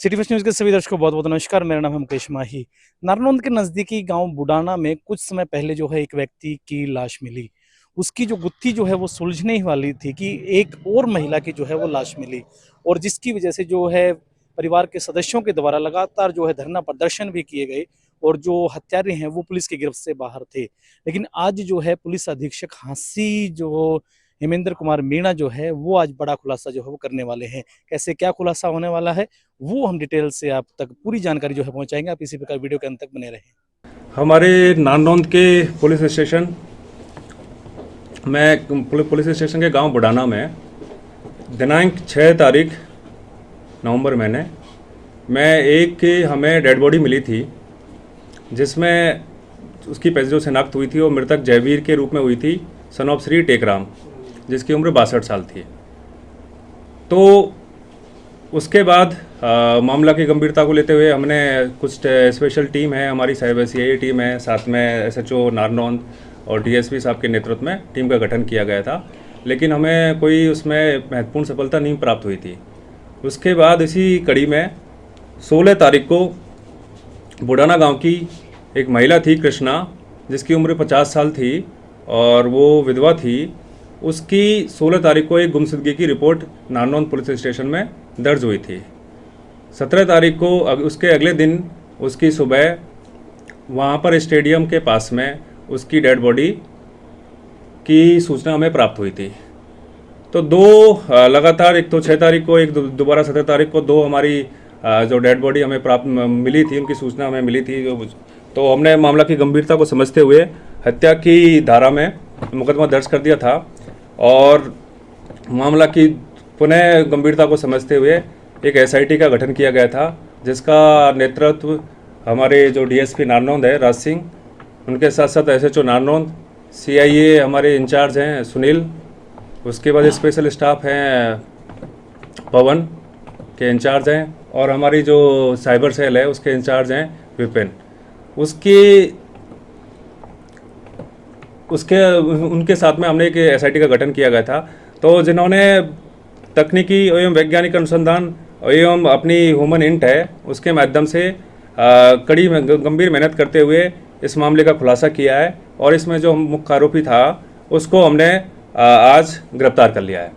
City first news के सभी दर्शकों को बहुत बहुत नमस्कार। मेरा नाम है मुकेश माही। नारनौंद के नज़दीकी गांव बुडाना में कुछ समय पहले जो है एक व्यक्ति की लाश मिली। उसकी जो गुत्थी जो है वो सुलझने ही वाली थी कि एक और महिला की जो है वो लाश मिली, और जिसकी वजह से जो है परिवार के सदस्यों के द्वारा लगातार जो है धरना प्रदर्शन भी किए गए, और जो हत्यारे हैं वो पुलिस की गिरफ्त से बाहर थे। लेकिन आज जो है पुलिस अधीक्षक हाँसी जो हेमेंद्र कुमार मीणा जो है वो आज बड़ा खुलासा जो है वो करने वाले हैं। कैसे क्या खुलासा होने वाला है वो हम डिटेल से आप तक पूरी जानकारी जो है पहुंचाएंगे। आप इसी प्रकार वीडियो के अंत तक बने रहें। हमारे नारनौंद के पुलिस स्टेशन के गांव बुडाना में दिनांक 6 तारीख नवंबर महीने में एक हमें डेड बॉडी मिली थी, जिसमें उसकी जो शिनाख्त हुई थी वो मृतक जयवीर के रूप में हुई थी, सन ऑफ श्री टेकराम, जिसकी उम्र 62 साल थी। तो उसके बाद मामला की गंभीरता को लेते हुए हमने कुछ स्पेशल टीम है, हमारी साइबर सीआईए टीम है, साथ में एसएचओ नारनौंद और डीएसपी साहब के नेतृत्व में टीम का गठन किया गया था, लेकिन हमें कोई उसमें महत्वपूर्ण सफलता नहीं प्राप्त हुई थी। उसके बाद इसी कड़ी में 16 तारीख को बुडाना गांव की एक महिला थी कृष्णा, जिसकी उम्र 50 साल थी और वो विधवा थी। उसकी 16 तारीख को एक गुमशुदगी की रिपोर्ट नारनौंद पुलिस स्टेशन में दर्ज हुई थी। 17 तारीख को उसके अगले दिन उसकी सुबह वहाँ पर स्टेडियम के पास में उसकी डेड बॉडी की सूचना हमें प्राप्त हुई थी। तो दो लगातार, एक तो 6 तारीख को, एक दोबारा 17 तारीख को दो हमारी जो डेड बॉडी हमें प्राप्त मिली थी, उनकी सूचना हमें मिली थी। तो हमने मामला की गंभीरता को समझते हुए हत्या की धारा में मुकदमा दर्ज कर दिया था, और मामला की पुनः गंभीरता को समझते हुए एक एसआईटी का गठन किया गया था, जिसका नेतृत्व हमारे जो डीएसपी नारनौंद है राज सिंह, उनके साथ साथ एसएचओ नारनौंद, सीआईए हमारे इंचार्ज हैं सुनील, उसके बाद स्पेशल स्टाफ हैं पवन के इंचार्ज हैं, और हमारी जो साइबर सेल है उसके इंचार्ज हैं विपिन। उनके साथ में हमने एक एसआईटी का गठन किया गया था, तो जिन्होंने तकनीकी एवं वैज्ञानिक अनुसंधान एवं अपनी ह्यूमन इंट है उसके माध्यम से कड़ी गंभीर मेहनत करते हुए इस मामले का खुलासा किया है, और इसमें जो मुख्य आरोपी था उसको हमने आज गिरफ्तार कर लिया है।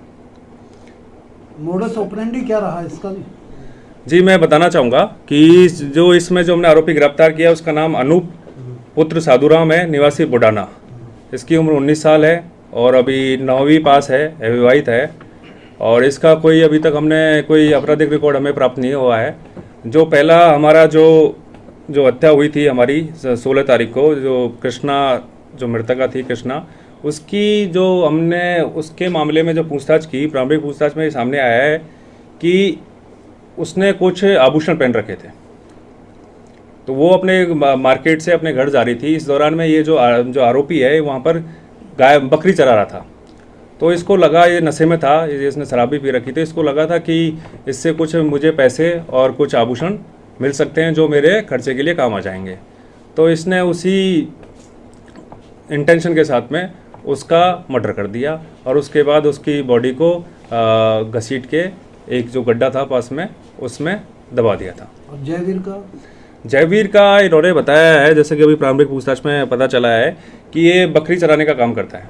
मोडस ऑपरेंडी क्या रहा इसका? जी, मैं बताना चाहूँगा कि जो इसमें जो हमने आरोपी गिरफ्तार किया उसका नाम अनूप पुत्र साधुराम है, निवासी बुडाना। इसकी उम्र 19 साल है और अभी 9वीं पास है, विवाहित है, और इसका कोई अभी तक हमने कोई आपराधिक रिकॉर्ड हमें प्राप्त नहीं हुआ है। जो पहला हमारा जो हत्या हुई थी हमारी 16 तारीख को, जो कृष्णा, जो मृतका थी कृष्णा, उसकी जो हमने उसके मामले में जो पूछताछ की, प्रारंभिक पूछताछ में सामने आया है कि उसने कुछ आभूषण पहन रखे थे। तो वो अपने मार्केट से अपने घर जा रही थी। इस दौरान में ये जो आरोपी है वहाँ पर बकरी चरा रहा था, तो इसको लगा ये नशे में था, इसने शराब भी पी रखी थी। इसको लगा था कि इससे कुछ मुझे पैसे और कुछ आभूषण मिल सकते हैं जो मेरे खर्चे के लिए काम आ जाएंगे। तो इसने उसी इंटेंशन के साथ में उसका मर्डर कर दिया, और उसके बाद उसकी बॉडी को घसीट के एक जो गड्ढा था पास में उसमें दबा दिया था। और जयवीर का इन्होंने बताया है, जैसे कि अभी प्रारंभिक पूछताछ में पता चला है कि ये बकरी चराने का काम करता है।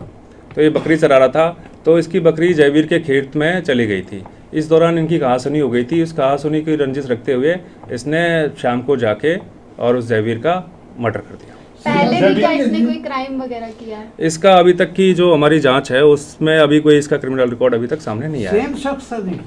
तो ये बकरी चरा रहा था, तो इसकी बकरी जयवीर के खेत में चली गई थी। इस दौरान इनकी कहासुनी हो गई थी। इस कहासुनी की रंजिश रखते हुए इसने शाम को जाके और उस जयवीर का मर्डर कर दिया। पहले भी क्या इसने कोई क्राइम वगैरह किया है? इसका अभी तक की जो हमारी जांच है उसमें अभी कोई इसका क्रिमिनल रिकॉर्ड अभी तक सामने नहीं आया। सेम शख्स है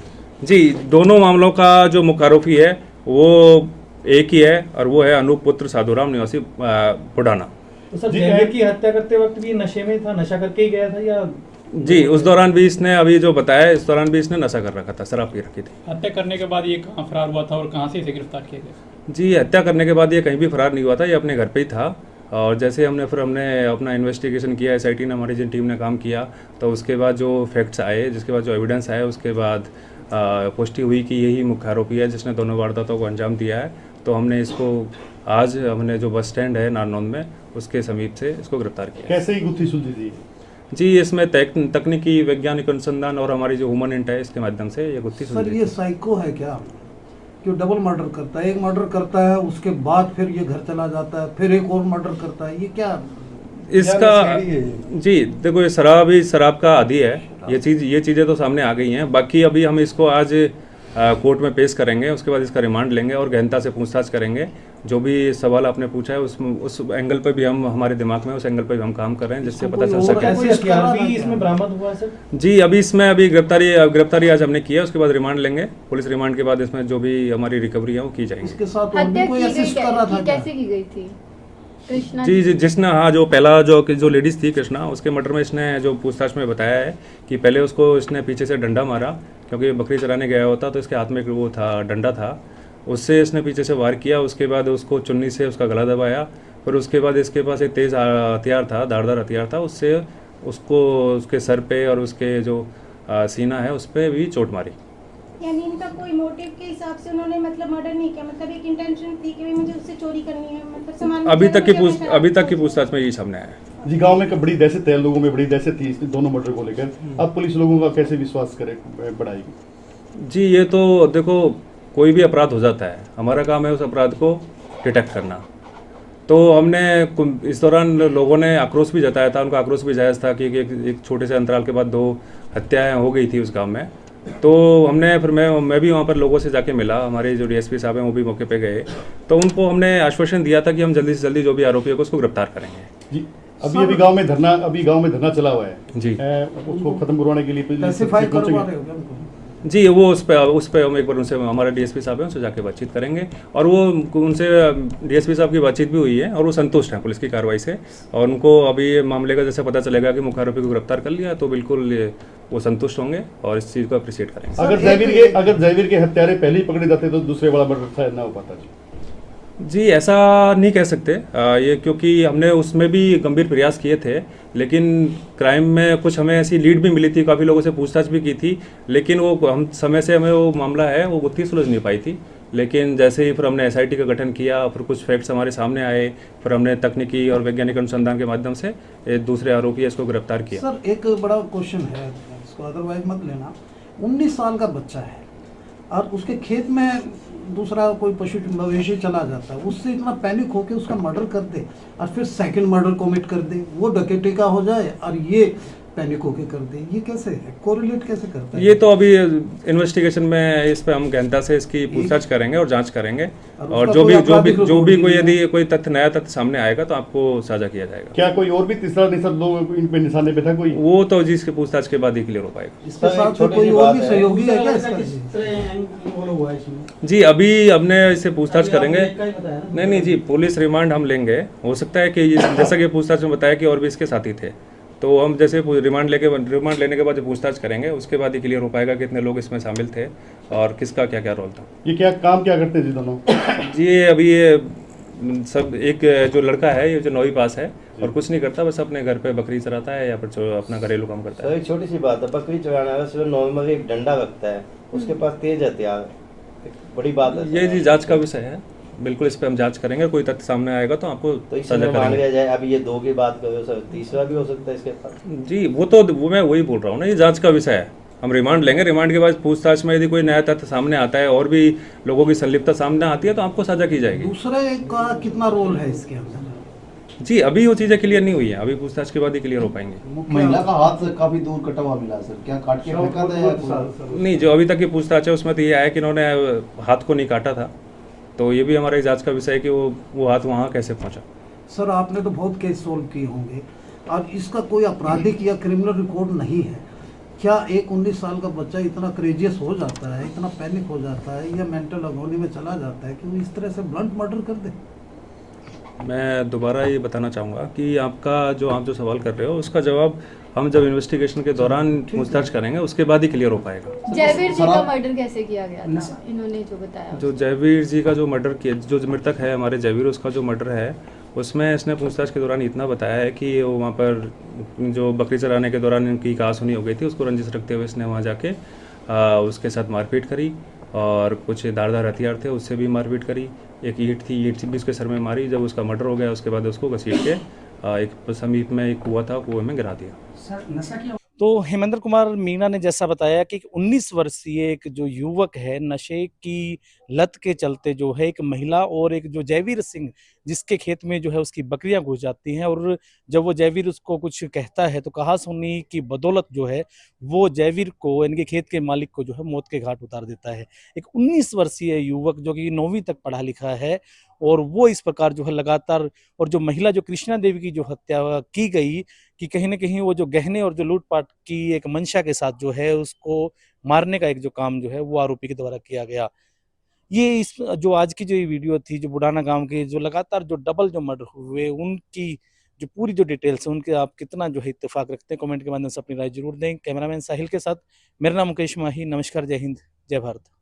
जी, दोनों मामलों का जो मुख्य आरोपी है वो एक ही है, और वो है अनूप पुत्र साधुराम, निवासी बुडाना। तो सर, जयवीर की हत्या करते वक्त भी नशे में था, नशा करके ही गया था या? जी, उस दौरान भी इसने, अभी जो बताया, इस दौरान भी इसने नशा कर रखा था, शराब पी रखी थी। हत्या करने के बाद ये कहाँ फरार हुआ था और कहाँ से इसे गिरफ्तार किया गया? जी, हत्या करने के बाद ये कहीं भी फरार नहीं हुआ था, ये अपने घर पे ही था। और जैसे हमने अपना इन्वेस्टिगेशन किया, एसआईटी ने, हमारी जिन टीम ने काम किया, तो उसके बाद जो फैक्ट्स आए, जिसके बाद जो एविडेंस आए, उसके बाद पुष्टि हुई कि यही मुख्य आरोपी है जिसने दोनों वारदातों को अंजाम दिया है। तो हमने इसको आज हमने जो बस स्टैंड है नारनौंद में उसके समीप से इसको गिरफ्तार किया। कैसे ही गुत्थी सुलझी थी? जी, इसमें तकनीकी वैज्ञानिक अनुसंधान और हमारी जो ह्यूमन इंट है इसके माध्यम से ये गुत्थी सुलझी। सर, ये साइको है क्या? कि वो डबल मर्डर करता है, एक मर्डर करता है उसके बाद फिर ये घर चला जाता है, फिर एक और मर्डर करता है, ये क्या? इसका जी देखो, ये शराब का आदी है। ये चीज़ें तो सामने आ गई हैं। बाकी अभी हम इसको आज कोर्ट में पेश करेंगे, उसके बाद इसका रिमांड लेंगे और गहनता से पूछताछ करेंगे। जो भी सवाल आपने पूछा है उस एंगल पे भी हम, हमारे दिमाग में उस एंगल पे भी हम काम कर रहे हैं, जिससे पता चल सके। इसमें बरामद हुआ है सर? जी अभी गिरफ्तारी आज हमने किया, उसके बाद रिमांड लेंगे। पुलिस रिमांड के बाद इसमें जो भी हमारी रिकवरी है वो की जाएगी। इसके साथ और हत्या भी कोई की गई असिस्ट कर रहा था क्या? कैसे की गई थी कृष्णा? जी जिसने, हाँ, जो पहला जो लेडीज़ थी कृष्णा, उसके मर्डर में इसने जो पूछताछ में बताया है कि पहले उसको इसने पीछे से डंडा मारा, क्योंकि बकरी चराने गया होता तो इसके हाथ में एक वो था, डंडा था, उससे इसने पीछे से वार किया। उसके बाद उसको चुन्नी से उसका गला दबाया, फिर उसके बाद इसके पास एक तेज़ हथियार था, धारदार हथियार था, उससे उसको उसके सर पे और उसके जो सीना है उस पर भी चोट मारी। यानी इनका कोई मोटिव के हिसाब से उन्होंने मतलब मर्डर नहीं किया, मतलब एक इंटेंशन थी कि भाई मुझे उससे चोरी करनी है, मतलब सामान अभी तक की पूछताछ में यही सामने आया है। जी गांव में बड़ी दहशत है, लोगों में बड़ी दहशत थी इस दोनों मर्डर को लेकर। अब पुलिस लोगों का कैसे विश्वास करे बढ़ाएगी? जी ये तो देखो, कोई भी अपराध हो जाता है, हमारा काम है उस अपराध को डिटेक्ट करना। तो हमने इस दौरान लोगों ने आक्रोश भी जताया था, उनका आक्रोश भी जायज़ था कि एक छोटे से अंतराल के बाद 2 हत्याएं हो गई थी उस गांव में। तो हमने फिर मैं भी वहाँ पर लोगों से जाके मिला, हमारे जो डीएसपी साहब हैं वो भी मौके पे गए, तो उनको हमने आश्वासन दिया था कि हम जल्दी से जल्दी जो भी आरोपी है उसको गिरफ्तार करेंगे। जी अभी गांव में धरना चला हुआ है जी, उसको खत्म करवाने के लिए स्पेसिफाई करवा रहे हो क्या उनको? जी वो उस पर हम एक बार उनसे, हमारे डीएसपी साहब हैं, उनसे जाके बातचीत करेंगे। और वो उनसे डीएसपी साहब की बातचीत भी हुई है और वो संतुष्ट हैं पुलिस की कार्रवाई से। और उनको अभी ये मामले का जैसे पता चलेगा कि मुख्य आरोपी को गिरफ्तार कर लिया तो बिल्कुल वो संतुष्ट होंगे और इस चीज़ को अप्रिशिएट करेंगे। अगर जयवीर के हत्यारे पहले ही पकड़े जाते तो दूसरे वाला मर्डर शायद ना हो पाता। जी ऐसा नहीं कह सकते ये, क्योंकि हमने उसमें भी गंभीर प्रयास किए थे, लेकिन क्राइम में कुछ हमें ऐसी लीड भी मिली थी, काफ़ी लोगों से पूछताछ भी की थी, लेकिन वो हम समय से हमें वो मामला है वो गुत्थी सुलझ नहीं पाई थी। लेकिन जैसे ही फिर हमने एसआईटी का गठन किया, फिर कुछ फैक्ट्स हमारे सामने आए, फिर हमने तकनीकी और वैज्ञानिक अनुसंधान के माध्यम से दूसरे आरोपी है इसको गिरफ्तार किया। सर एक बड़ा क्वेश्चन है, इसको अदरवाइज मत लेना। 19 साल का बच्चा है और उसके खेत में दूसरा कोई पशु मवेशी चला जाता है, उससे इतना पैनिक होकर उसका मर्डर कर दे और फिर सेकंड मर्डर कमिट कर दे, वो डकैती का हो जाए और ये पैनिक होके कर दे, ये कैसे है, कोरिलेट कैसे करता है? ये तो अभी इन्वेस्टिगेशन में इस पे हम गहनता से इसकी पूछताछ करेंगे और जांच करेंगे, और जो भी कोई यदि कोई नया तथ्य सामने आएगा तो आपको साझा किया जाएगा। क्या कोई और भी तीसरा लोग इन पे निशाने पे था कोई? वो तो जिसके पूछताछ के बाद ही क्लियर हो पाएगा। इसके साथ कोई और भी सहयोगी है क्या इसका? जी अभी हमने इसे पूछताछ करेंगे। नहीं जी, पुलिस रिमांड हम लेंगे। हो सकता है कि जैसा कि पूछताछ में बताया कि और भी इसके साथी थे, तो हम जैसे रिमांड लेने के बाद जो पूछताछ करेंगे उसके बाद ही क्लियर हो पाएगा कितने लोग इसमें शामिल थे और किसका क्या क्या रोल था। ये क्या करते हैं जी दोनों? जी अभी ये सब, एक जो लड़का है ये जो 9वीं पास है और कुछ नहीं करता, बस अपने घर पे बकरी चराता है या फिर अपना घरेलू काम करता है। एक छोटी सी बात है, बकरी चराना है, सिर्फ नॉर्मली एक डंडा रखता है, उसके पास तेज हथियार, बड़ी बात है। ये जी जांच का विषय है, बिल्कुल इस पे हम जांच करेंगे, कोई तथ्य सामने आएगा तो आपको तो इसमें मान लिया जाए अभी ये 2 की बात कर रहे हो सर, तीसरा भी हो सकता है इसके पास। जी वो मैं वही बोल रहा हूँ ना, ये जांच का विषय है। हम रिमांड लेंगे, रिमांड के बाद पूछताछ में यदि कोई नया तथ्य सामने आता है और भी लोगों की संलिप्तता सामने आती है तो आपको साझा की जाएगी। दूसरे का कितना रोल है इसके अंदर? जी अभी वो चीज़ें क्लियर नहीं हुई है, अभी पूछताछ के बाद ही क्लियर हो पाएंगे। महिला का हाथ काफी दूर कटा हुआ मिला सर, क्या काट के फेंका था या नहीं, जो अभी तक की पूछताछ है उसमें तो ये आया कि इन्होंने हाथ को नहीं काटा था, तो ये भी हमारे जांच का विषय है कि वो हाथ वहाँ कैसे पहुँचा। सर आपने तो बहुत केस सोल्व किए होंगे और इसका कोई आपराधिक या क्रिमिनल रिकॉर्ड नहीं है, क्या एक 19 साल का बच्चा इतना क्रेजियस हो जाता है, इतना पैनिक हो जाता है या मेंटल अगोनी में चला जाता है कि वो इस तरह से ब्लंट मर्डर कर दे? मैं दोबारा ये बताना चाहूँगा कि आप जो सवाल कर रहे हो उसका जवाब हम जब इन्वेस्टिगेशन के दौरान पूछताछ करेंगे उसके बाद ही क्लियर हो पाएगा। जयवीर जी का मर्डर कैसे किया गया था, इन्होंने जो बताया? जो जयवीर जी का जो मर्डर किया, जो मृतक है हमारे जयवीर, उसका जो मर्डर है उसमें इसने पूछताछ के दौरान इतना बताया है कि वो वहाँ पर जो बकरी चराने के दौरान इनकी कहासुनी हो गई थी, उसको रंजिश रखते हुए इसने वहाँ जाके उसके साथ मारपीट करी और कुछ धारदार हथियार थे उससे भी मारपीट करी। एक ईंट से भी उसके सर में मारी। जब उसका मर्डर हो गया उसके बाद उसको घसीट के एक समीप में एक कुआं था, कुएं में गिरा दिया। तो हेमेंद्र कुमार मीणा ने जैसा बताया कि 19 वर्षीय एक जो युवक है नशे की लत के चलते जो है एक महिला और एक जो जयवीर सिंह जिसके खेत में जो है उसकी बकरियां घुस जाती हैं, और जब वो जयवीर उसको कुछ कहता है तो कहा सुनी की बदौलत जो है वो जयवीर को इनके खेत के मालिक को जो है मौत के घाट उतार देता है। एक 19 वर्षीय युवक जो कि 9वीं तक पढ़ा लिखा है, और वो इस प्रकार जो है लगातार, और जो महिला जो कृष्णा देवी की जो हत्या की गई कि कहीं न कहीं वो जो गहने और जो लूट-पाट की एक मंशा के साथ जो है उसको मारने का एक जो काम जो है वो आरोपी के द्वारा किया गया। ये इस जो आज की जो ये वीडियो थी, जो बुडाना गाँव के जो लगातार जो डबल जो मर्डर हुए उनकी जो पूरी जो डिटेल्स है उनके आप कितना जो है इत्तेफ़ाक रखते हैं, कमेंट के माध्यम से अपनी राय ज़रूर दें। कैमरामैन साहिल के साथ मेरा नाम मुकेश माही। नमस्कार, जय हिंद, जय भारत।